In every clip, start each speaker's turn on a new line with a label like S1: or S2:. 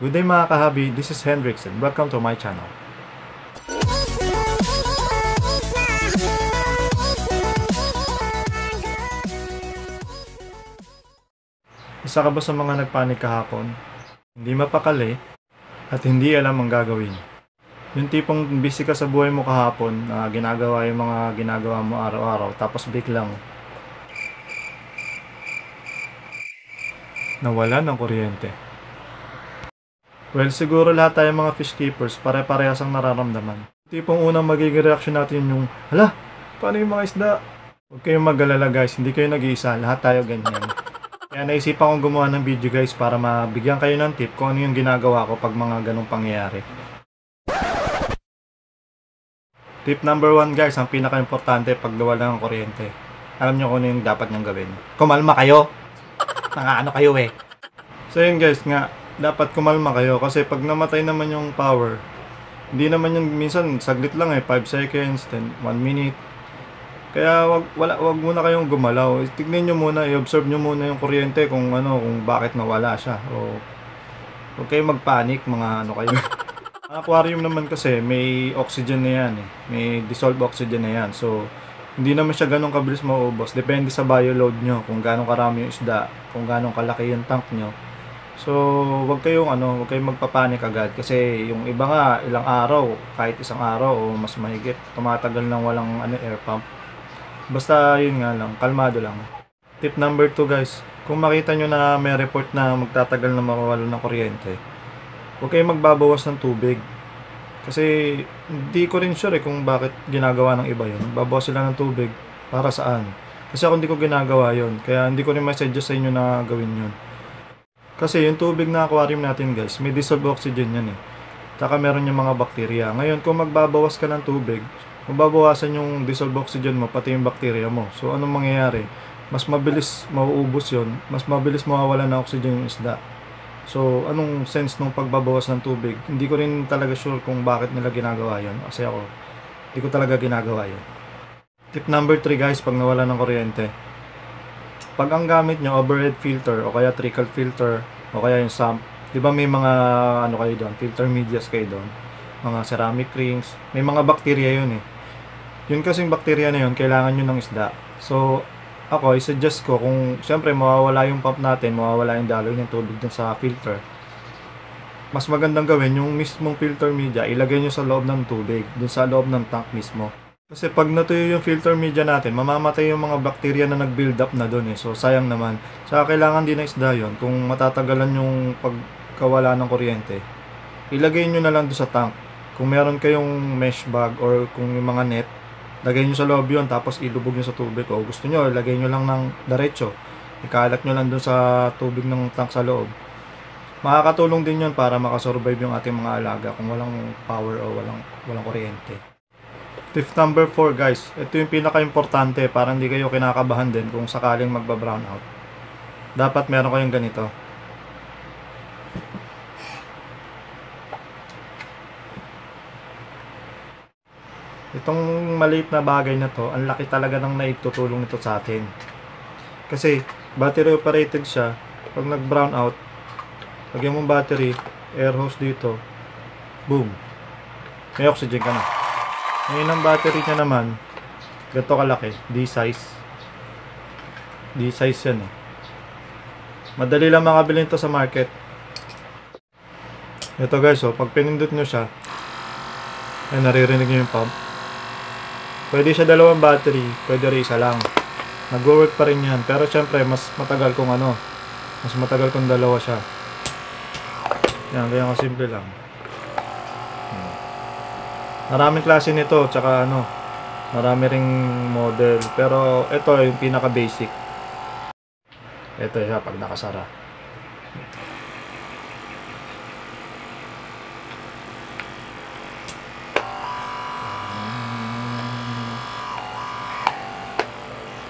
S1: Good day mga kahabi, this is Hendrix and welcome to my channel. Isa ka ba sa mga nagpanik kahapon? Hindi mapakali at hindi alam ang gagawin. Yung tipong busy ka sa buhay mo kahapon na ginagawa yung mga ginagawa mo araw-araw tapos biglang nawala ng kuryente. Well, siguro lahat tayo mga fish keepers pare-parehas ang nararamdaman. Tipong unang magiging reaction natin yung, hala, paano yung mga isda? Huwag kayong mag-alala guys, hindi kayo nag-iisa, lahat tayo ganyan. Kaya naisipan kong gumawa ng video guys para mabigyan kayo ng tip kung ano yung ginagawa ko pag mga ganong pangyayari. Tip number 1 guys, ang pinaka-importante pag nawala ng kuryente. Alam nyo kung ano yung dapat nyong gawin. Kumalma kayo! Ano kayo eh. So yun guys nga, dapat kumalma kayo kasi pag namatay naman yung power, hindi naman yung minsan saglit lang 5 seconds, then 1 minute. Kaya wag muna kayong gumalaw. Tignan nyo muna, i-observe nyo muna yung kuryente kung bakit nawala siya. O huwag kayong magpanik mga kayo. Ang aquarium naman kasi may oxygen na yan may dissolved oxygen na yan. So hindi naman siya ganun kabilis mauubos. Depende sa bioload nyo, kung gano'ng karami yung isda, kung gano'ng kalaki yung tank nyo. So, wag kayong magpapanik agad kasi yung iba nga ilang araw, kahit isang araw o mas mahigit, tumatagal ng walang air pump. Basta yun nga lang, kalmado lang. Tip number 2 guys, kung makita nyo na may report na magtatagal na mawawala ng kuryente, huwag kayong magbabawas ng tubig. Kasi hindi ko rin sure kung bakit ginagawa ng iba yun. Babawas sila ng tubig para saan. Kasi ako hindi ko ginagawa yun. Kaya hindi ko rin ma-suggest sa inyo na gawin yun. Kasi yung tubig na aquarium natin guys, may dissolved oxygen yan Tsaka meron yung mga bakterya. Ngayon kung magbabawas ka ng tubig, mababawasan yung dissolved oxygen mo, pati yung bakterya mo. So anong mangyayari? Mas mabilis mauubos yun. Mas mabilis mawawala ng oxygen yung isda. So, anong sense nung pagbabawas ng tubig? Hindi ko rin talaga sure kung bakit nila ginagawa yun. Kasi ako, hindi ko talaga ginagawa yun. Tip number 3 guys, pag nawala ng kuryente. Pag ang gamit nyo, overhead filter, o kaya trickle filter, o kaya yung sump. Diba may mga, kayo doon, filter medias kayo doon. Mga ceramic rings. May mga bakterya yun Yun kasing bakterya na yun, kailangan nyo ng isda. So, ako, i-suggest ko kung siyempre mawawala yung pump natin, mawawala yung daloy ng tubig dun sa filter. Mas magandang gawin yung mismong filter media, ilagay nyo sa loob ng tubig, dun sa loob ng tank mismo. Kasi pag natuyo yung filter media natin, mamamatay yung mga bakterya na nag-build up na dun So sayang naman. Saka kailangan din na isda yun kung matatagalan yung pagkawala ng kuryente. Ilagay nyo na lang dun sa tank. Kung meron kayong mesh bag or kung yung mga net, lagay nyo sa loob yun, tapos ilubog nyo sa tubig. O gusto nyo, lagay nyo lang ng diretso. Ikalat nyo lang dun sa tubig ng tank sa loob. Makakatulong din yun para makasurvive yung ating mga alaga kung walang power o walang kuryente. Tip number 4 guys, ito yung pinaka-importante para hindi kayo kinakabahan din kung sakaling magba-brown out. Dapat meron kayong ganito. Itong maliit na bagay na to, ang laki talaga ng naitutulong nito sa atin. Kasi battery operated siya. Pag nag-brown out, lagyan mong battery, air hose dito, boom, may oxygen ka na. Ngayon ang battery niya naman, ganito kalaki, D-size. D-size yan Madali lang makabili nito sa market. Ito guys, pag pinindot nyo siya, ay naririnig nyo yung pump. Pwede siya dalawang battery, pwede rin isa lang. Nag-work pa rin yan. Pero syempre, mas matagal kung mas matagal kung dalawa siya. Yan, ganyan kasimple lang. Maraming klase nito, tsaka marami ring model. Pero ito yung pinaka basic. Ito siya pag nakasara.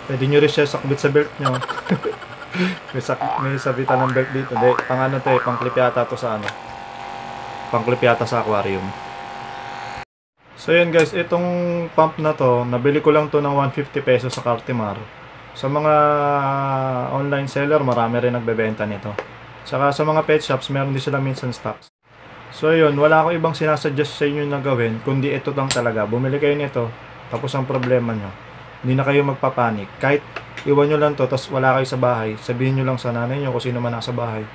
S1: Pwede nyo rin siya sakbit sa belt nyo. may sabitan ng belt dito. Hindi, pang-clip yata to sa pang-clip yata sa aquarium. So yun guys, itong pump na to, nabili ko lang to ng 150 pesos sa Cartimar. Sa mga online seller, marami rin nagbebenta nito. Saka sa mga pet shops, meron din sila minsan stocks. So yun, wala akong ibang sinasuggest sa inyo na gawin, kundi ito lang talaga. Bumili kayo nito, tapos ang problema nyo, hindi na kayo magpapanik. Kahit iwan nyo lang to, tapos wala kayo sa bahay, sabihin nyo lang sa nanay nyo kung sino man nasa bahay,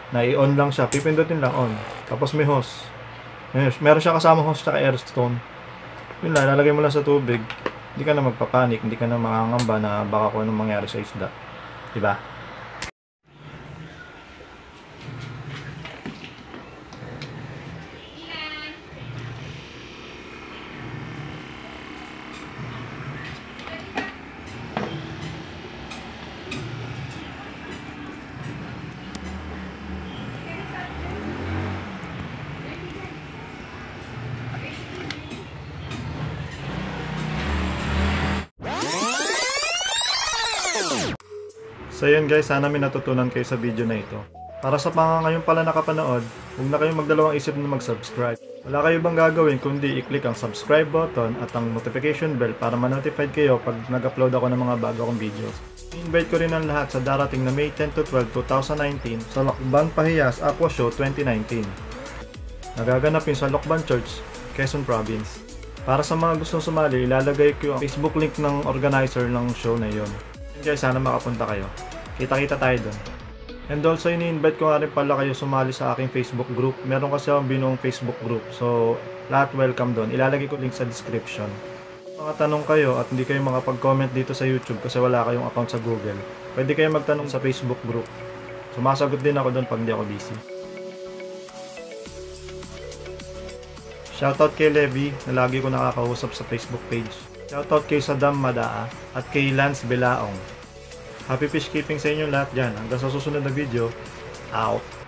S1: na i-on lang siya, pipindutin lang on. Tapos may hose. Meron siya kasama hose tsaka airstone. Yun lang, lalagay mo lang sa tubig. Hindi ka na magpapanik, hindi ka na makangamba na baka kung anong mangyari sa isda. Diba? So yun guys, sana may natutunan kayo sa video na ito. Para sa mga ngayon pala nakapanood, huwag na kayong magdalawang isip na mag-subscribe. Wala kayo bang gagawin kundi i-click ang subscribe button at ang notification bell para ma-notified kayo pag nag-upload ako ng mga bago kong videos. I-invite ko rin ang lahat sa darating na May 10 to 12, 2019 sa Lokban Pahiyas Aqua Show 2019. Nagaganapin sa Lokban Church, Quezon Province. Para sa mga gustong sumali, ilalagay ko yung Facebook link ng organizer ng show na yon. Guys, sana makapunta kayo. Kita-kita tayo doon. And also, ini-invite ko nga rin pala kayo sumali sa aking Facebook group. Meron kasi akong binuong Facebook group. So, lahat welcome doon. Ilalagay ko link sa description. Mga tanong kayo at hindi kayo makapag-comment dito sa YouTube kasi wala kayong account sa Google, pwede kayo magtanong sa Facebook group. Sumasagot din ako doon pag hindi ako busy. Shoutout kay Levi na lagi ko nakakausap sa Facebook page. Shoutout kay Saddam Madaa at kay Lance Belaong. Happy fish keeping sa inyo lahat dyan. Hanggang sa susunod na video. Out!